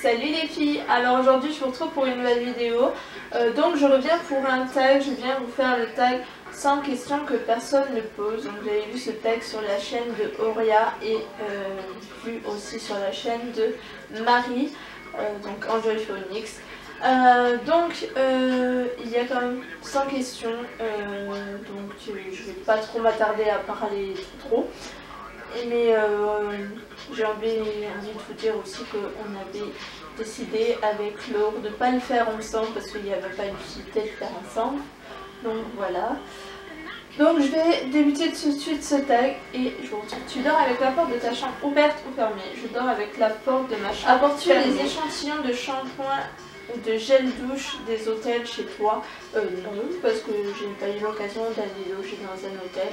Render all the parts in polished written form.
Salut les filles, alors aujourd'hui je vous retrouve pour une nouvelle vidéo. Donc je reviens pour un tag, je viens vous faire le tag 100 questions que personne ne pose. Donc j'avais vu ce tag sur la chaîne de Auria et vu aussi sur la chaîne de Marie, donc Enjoy Phoenix. Il y a quand même 100 questions, donc je vais pas trop m'attarder à parler trop. Mais j'ai envie de vous dire aussi qu'on avait décidé avec Laure de ne pas le faire ensemble parce qu'il n'y avait pas l'utilité de le faire ensemble. Donc voilà. Donc je vais débuter tout de suite ce tag et je vous retrouve. Tu dors avec la porte de ta chambre ouverte ou fermée? Je dors avec la porte de ma chambre. Apportes-tu les échantillons de shampoing ou de gel douche des hôtels chez toi? Non, parce que je n'ai pas eu l'occasion d'aller loger dans un hôtel.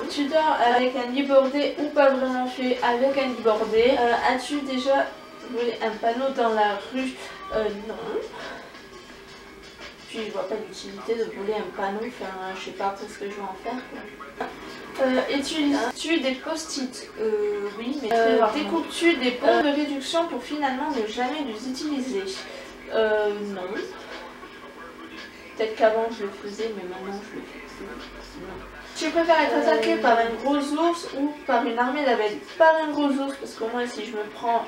Tu dors avec un lit bordé ou pas vraiment fait avec un lit bordé? As-tu déjà volé un panneau dans la rue? Non. Puis je vois pas l'utilité de voler un panneau, enfin je sais pas ce que je vais en faire. Utilises-tu des post-it? Oui, mais très rarement. Découpes-tu des bons de réduction pour finalement ne jamais les utiliser? Non. Peut-être qu'avant je le faisais, mais maintenant je le fais plus. Non. Tu préfères être attaqué par un gros ours ou par une armée d'abeilles? Par un gros ours, parce qu'au moins si je me prends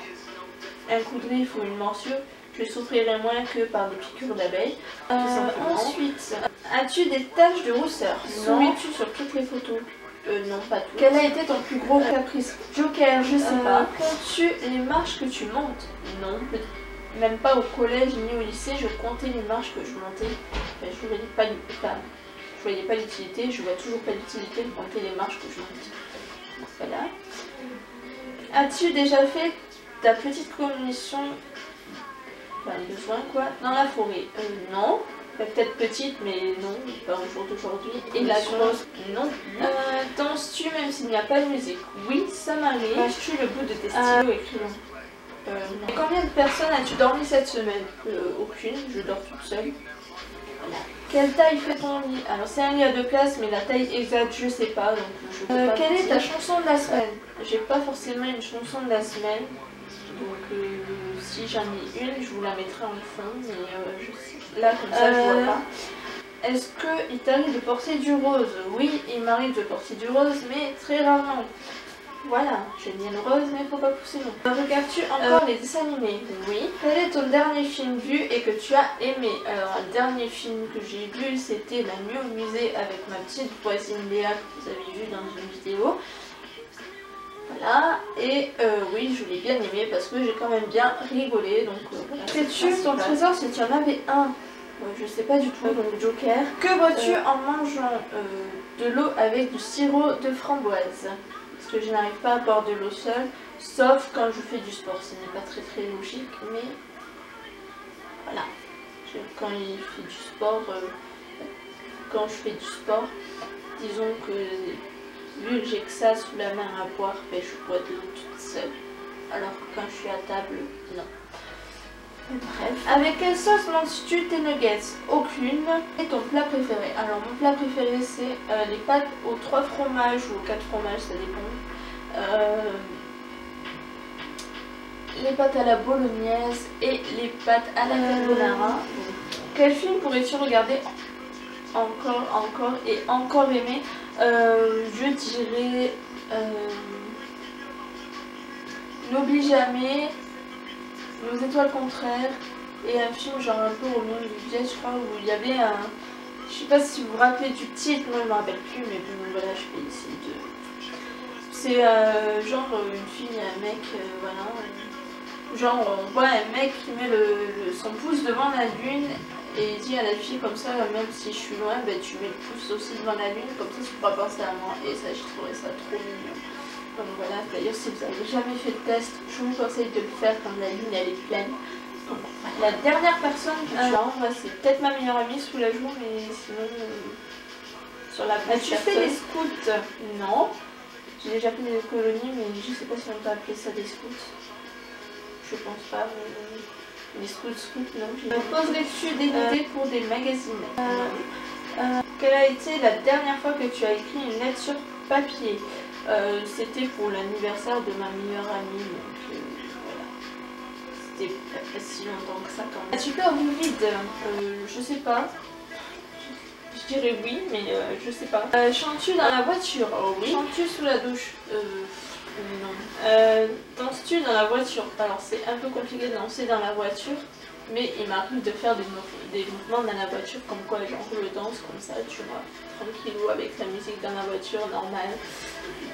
un coup de griffe ou une morsure, je souffrirai moins que par des piqûres d'abeilles. Ensuite, as-tu des taches de rousseur? Souris-tu sur toutes les photos? Non, pas toutes. Quel a été ton plus gros caprice? Joker, je sais pas. Comptes-tu les marches que tu montes? Non, même pas au collège ni au lycée, je comptais les marches que je montais. Enfin, je voyais pas l'utilité, je vois toujours pas l'utilité de compter les marches que je monte. Voilà. As-tu déjà fait ta petite commission, enfin besoin quoi, dans la forêt? Non. Peut-être petite, mais non, pas au jour d'aujourd'hui. Et la grosse, non. Danses-tu même s'il n'y a pas de musique? Oui, ça m'arrive. Caches-tu le bout de tes stylos écrivant? Non. Et combien de personnes as-tu dormi cette semaine? Aucune, je dors toute seule. Voilà. Quelle taille fait ton lit? Alors c'est un lit à 2 places, mais la taille exacte je sais pas, donc je peux pas. Quelle est ta chanson de la semaine? J'ai pas forcément une chanson de la semaine, donc si j'en ai une, je vous la mettrai en fond, mais je sais, là comme ça je vois pas. Est-ce qu'il t'arrive de porter du rose? Oui, il m'arrive de porter du rose, mais très rarement. Voilà, j'aime bien le rose, mais faut pas pousser non. Regardes-tu encore les dessins animés? Oui. Quel est ton dernier film vu et que tu as aimé? Alors, le dernier film que j'ai vu, c'était La nuit au musée avec ma petite voisine Léa, que vous avez vu dans une vidéo. Voilà, et oui, je l'ai bien aimé parce que j'ai quand même bien rigolé. Donc, voilà. Sais-tu ton trésor si tu en avais un? Je sais pas du tout, donc Joker. Que vois-tu en mangeant de l'eau avec du sirop de framboise? Parce que je n'arrive pas à boire de l'eau seule, sauf quand je fais du sport. Ce n'est pas très logique, mais voilà. Quand il fait du sport, quand je fais du sport, disons que vu que j'ai que ça sous la main à boire, ben, je bois de l'eau toute seule. Alors que quand je suis à table, non. Bref. Avec quelle sauce manges-tu tes nuggets? Aucune. Et ton plat préféré? Alors mon plat préféré c'est les pâtes aux 3 fromages ou aux 4 fromages, ça dépend. Les pâtes à la bolognaise et les pâtes à la carbonara. Quel film pourrais-tu regarder encore aimer? Je dirais N'oublie jamais, Nos étoiles contraires et un film genre un peu Roméo et Juliette, je crois, où il y avait un... Je sais pas si vous vous rappelez du titre, moi je me rappelle plus, mais bon voilà, je vais essayer de... C'est genre une fille et un mec, voilà. Genre on voit un mec qui met son pouce devant la lune et il dit à la fille comme ça, même si je suis loin, ben, tu mets le pouce aussi devant la lune, comme ça tu pourras penser à moi. Et ça, je trouvais ça trop mignon. Donc voilà, d'ailleurs si vous n'avez jamais fait le test, je vous conseille de le faire quand la lune elle est pleine. Donc voilà. La dernière personne que tu as, c'est peut-être ma meilleure amie sous la joue, mais sinon sur la page. As-tu fait des scouts? Non. J'ai déjà fait des colonies, mais je sais pas si on peut appeler ça des scouts. Je pense pas, mais les scouts, non. Poserais-tu des idées pour des magazines? Quelle a été la dernière fois que tu as écrit une lettre sur papier? C'était pour l'anniversaire de ma meilleure amie, donc voilà. c'était pas si longtemps que ça quand même. As-tu peur du vide? Je sais pas. Je dirais oui, mais je sais pas. Chantes-tu dans la voiture? Oh oui. Chantes-tu sous la douche? Non. Danses-tu dans la voiture? Alors c'est un peu compliqué de danser dans la voiture, mais il m'arrive de faire des mouvements dans la voiture, comme quoi genre je danse comme ça, tu vois, tranquillou avec la musique dans la voiture, normale.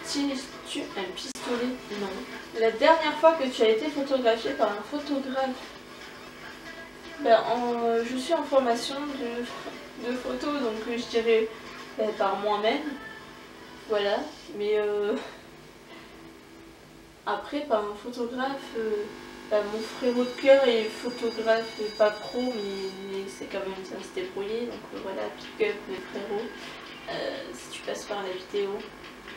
Utilises-tu un pistolet? Non. La dernière fois que tu as été photographiée par un photographe? Ben, je suis en formation de photo, donc je dirais par moi-même. Voilà, mais après par un photographe, mon frérot de cœur est photographe, pas pro, mais c'est quand même ça se débrouiller, donc voilà, pick up mes frérots, si tu passes par la vidéo,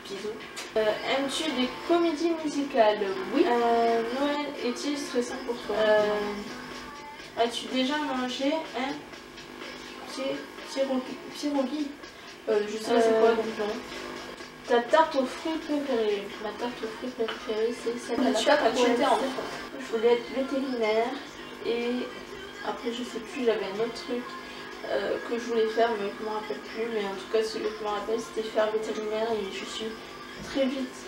bisous. Aimes-tu des comédies musicales? Oui. Noël est-il stressant pour toi? As-tu déjà mangé un pierogi? Je sais pas c'est quoi donc non. Ta tarte aux fruits préférée? Ma tarte aux fruits préférée c'est celle à la tarte à j'étais enfant. Je voulais être vétérinaire et après je sais plus, j'avais un autre truc que je voulais faire mais je ne me rappelle plus, mais en tout cas celui que je me rappelle c'était faire vétérinaire et je suis très vite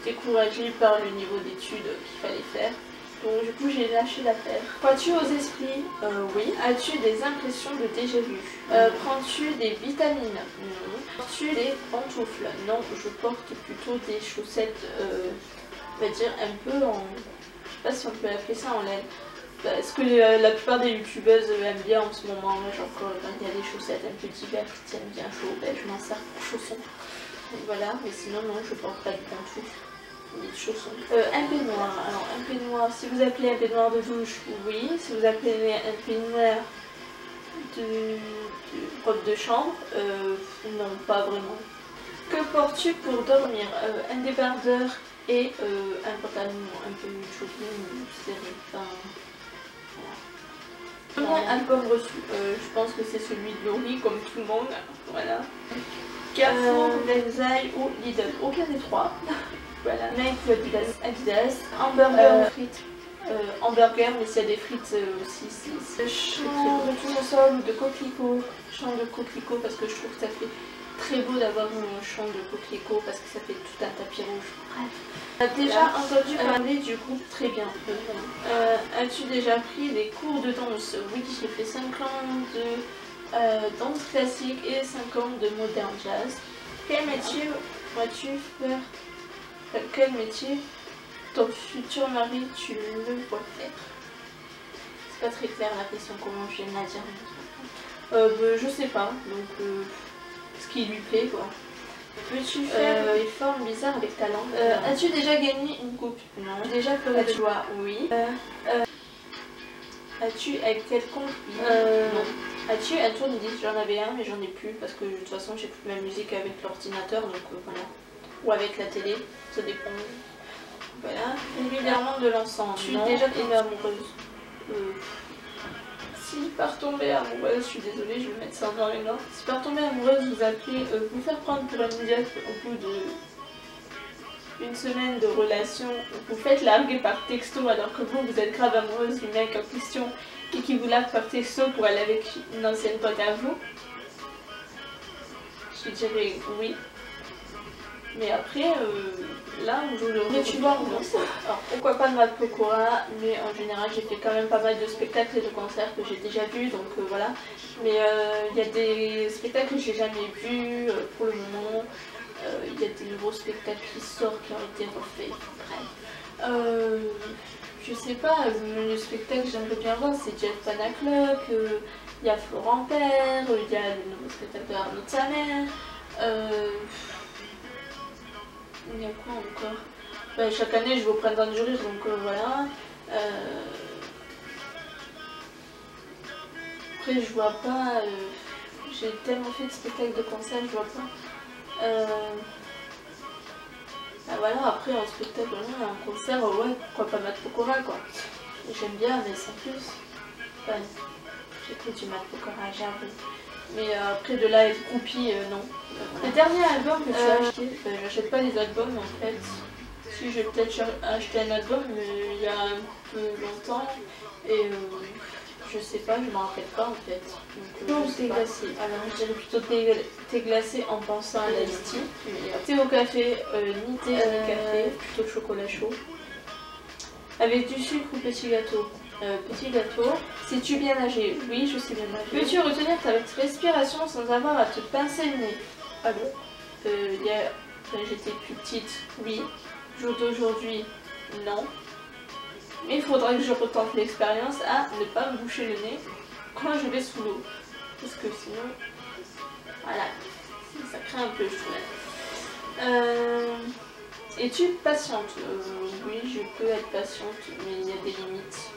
découragée par le niveau d'études qu'il fallait faire. Donc du coup j'ai lâché l'affaire. Crois-tu aux esprits? Oui. As-tu des impressions de déjà-vu? Prends-tu des vitamines? Non. Portes-tu des pantoufles? Non, je porte plutôt des chaussettes, on va dire un peu en... Je sais pas si on peut appeler ça en laine. Parce que la plupart des youtubeuses aiment bien en ce moment, genre quand il y a des chaussettes un peu d'hiver qui tiennent bien chaud, je m'en sers pour chaussons. Donc voilà, mais sinon non, je porte pas de pantoufles. Des chaussons. Un peignoir. Alors un peignoir, si vous appelez un peignoir de douche, oui. Si vous appelez un peignoir de robe de chambre, non, pas vraiment. Que portes-tu pour dormir? Un débardeur et un pantalon un peu jogging, serré. Enfin, voilà. Un album reçu. Je pense que c'est celui de Laurie, comme tout le monde. Voilà. Carrefour, Versailles ou Lidl. Aucun des trois. Voilà, Nike ou Adidas, hamburger ou frites. Hamburger, mais s'il y a des frites aussi, c'est champ de tournesol ou de coquelicot. Champ de coquelicot parce que je trouve que ça fait très beau d'avoir un champ de coquelicot parce que ça fait tout un tapis rouge. Bref. As déjà entendu parler du groupe Très Bien? As-tu déjà pris des cours de danse? Oui, j'ai fait 5 ans de danse classique et 5 ans de modern jazz. Quel métier vas-tu faire? Quel métier ton futur mari tu le vois faire? C'est pas très clair la question, comment je viens de la dire. Je sais pas, donc ce qui lui plaît quoi. Peux-tu faire des formes bizarres avec ta langue? As-tu déjà gagné une coupe? Non. Déjà pleuré de joie? Oui. As-tu un quelconque non. As-tu un tourne-disque? J'en avais un mais j'en ai plus parce que de toute façon j'écoute ma musique avec l'ordinateur donc voilà. Ou avec la télé, ça dépend. Voilà. Régulièrement de l'encens. Je suis déjà tombée amoureuse. Si par tomber amoureuse, je suis désolée, je vais mettre ça en noir et blanc. Si par tomber amoureuse, vous appelez, vous faire prendre pour un idiot au bout d'une semaine de relation, vous faites larguer par texto alors que vous êtes grave amoureuse du mec en question et qui vous largue par texto pour aller avec une ancienne pote à vous. Je dirais oui. Mais après, là où je le tu vois, alors pourquoi pas de Matt Pokora, mais en général j'ai fait quand même pas mal de spectacles et de concerts que j'ai déjà vus, donc voilà. Mais il y a des spectacles que j'ai jamais vus pour le moment, il y a des nouveaux spectacles qui sortent, qui ont été refaits, bref. Je sais pas, le spectacle que j'aimerais bien voir c'est Jet Panaclock, il y a Florent Père, il y a le nouveau spectacle de Arnaud de sa mère. Il y a quoi encore? Chaque année je vais au Printemps du Rire donc voilà. Après je vois pas, j'ai tellement fait de spectacles de concert, je vois pas. Voilà, après en spectacle, voilà, en concert, ouais, pourquoi pas Matt Pokora quoi. J'aime bien mais sans plus. Enfin, j'ai pris du Matt Pokora, j'avoue. Mais après de là être groupie, non. Le dernier album que tu as acheté, j'achète pas les albums en fait. Si j'ai peut-être acheté un album, mais il y a un peu longtemps. Et je sais pas, je m'en rappelle pas en fait. Donc thé glacé. Alors je dirais plutôt thé glacé en pensant à l'ice tea. Thé au café, ni thé ni café, plutôt chocolat chaud. Avec du sucre ou petit gâteau? Petit gâteau. Sais-tu bien nager? Oui, je sais bien nager. Peux-tu retenir ta respiration sans avoir à te pincer le nez? Alors, quand j'étais plus petite, oui. Jour d'aujourd'hui, non. Mais il faudra que je retente l'expérience à ne pas me boucher le nez quand je vais sous l'eau. Parce que sinon, voilà, ça craint un peu, je trouve. Es-tu patiente? Oui, je peux être patiente, mais il y a des limites.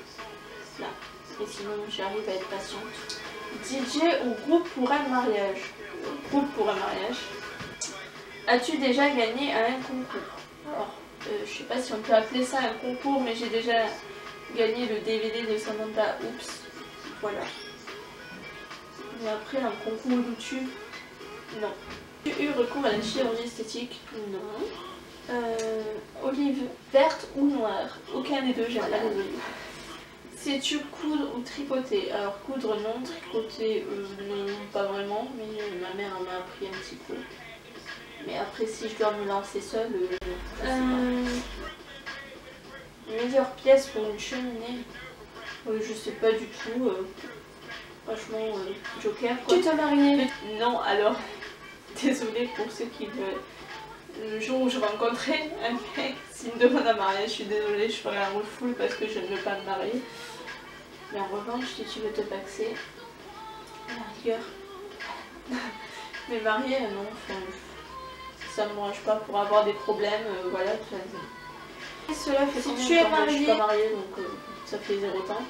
Là. Et sinon, j'arrive à être patiente. DJ ou groupe pour un mariage? Groupe pour un mariage. As-tu déjà gagné à un concours? Alors, je sais pas si on peut appeler ça un concours, mais j'ai déjà gagné le DVD de Samantha Oops. Voilà. Mais après, un concours YouTube, non. As-tu eu recours à la chirurgie esthétique? Non. Olive verte ou noire? Aucun des deux, j'aime pas les olives. Sais-tu coudre ou tricoter? Alors coudre non, tricoter non, pas vraiment, mais ma mère m'a appris un petit peu. Mais après si je dois me lancer seule, meilleure pièce pour une cheminée? Je sais pas du tout, franchement Joker quoi. Tu te mariais? Non, alors désolée pour ceux qui veulent. Le jour où je rencontrerai un mec, s'il me demande un mariage, je suis désolée, je ferai un refoule parce que je ne veux pas me marier. Mais en revanche, si tu veux te paxer, à la rigueur. Mais marier, non, enfin, ça me mange pas pour avoir des problèmes, voilà. Et cela fait si tu es mariée, je suis pas mariée, donc ça fait 0 temps.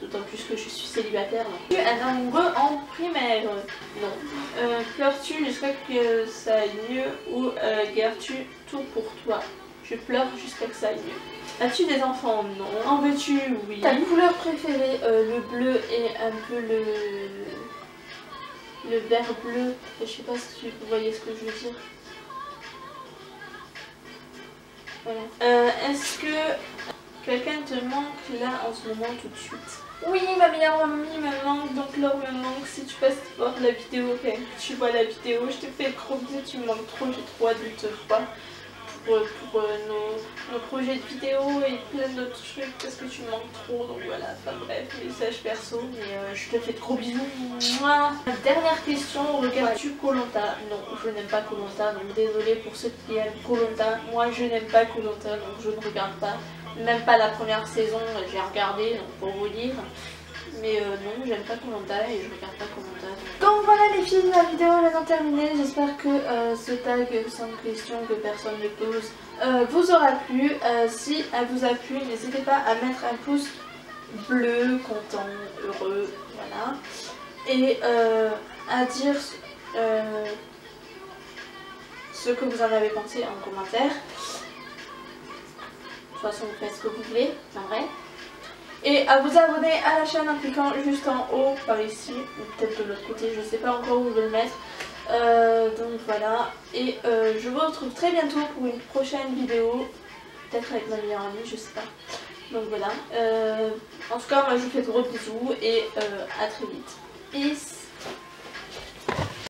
D'autant plus que je suis célibataire. Tu es un amoureux en primaire? Non. Pleures-tu jusqu'à que ça aille mieux ou gardes-tu tout pour toi? Je pleure jusqu'à que ça aille mieux. As-tu des enfants? Non. En veux-tu? Oui. Ta couleur préférée? Le bleu et un peu le vert bleu. Je sais pas si vous voyez ce que je veux dire. Voilà. Est-ce que quelqu'un te manque là en ce moment tout de suite? Oui, ma meilleure amie me manque, donc Laure me manque. Si tu passes voir la vidéo, quand tu vois la vidéo, je te fais gros bisous, tu me manques trop, j'ai trop hâte de te voir pour nos projets de vidéo et plein d'autres trucs parce que tu me manques trop, donc voilà, enfin bref, message perso, mais je te fais de gros bisous. Mouah. Dernière question, regardes-tu Koh-Lanta? Non, je n'aime pas Koh-Lanta, donc désolée pour ceux qui aiment Koh-Lanta, moi je n'aime pas Koh-Lanta, donc je ne regarde pas. Même pas la première saison, j'ai regardé, donc pour vous dire. Mais non, j'aime pas Koh-Lanta et je regarde pas Koh-Lanta. Donc voilà les filles, la vidéo est maintenant terminée. J'espère que ce tag sans question que personne ne pose vous aura plu. Si elle vous a plu, n'hésitez pas à mettre un pouce bleu, content, heureux, voilà. Et à dire ce que vous en avez pensé en commentaire. De toute façon, vous faites ce que vous voulez, c'est vrai. Et à vous abonner à la chaîne en cliquant juste en haut, par ici, ou peut-être de l'autre côté, je sais pas encore où je vais le mettre. Donc voilà, et je vous retrouve très bientôt pour une prochaine vidéo, peut-être avec ma meilleure amie, je sais pas. Donc voilà, en tout cas, moi je vous fais de gros bisous et à très vite. Peace.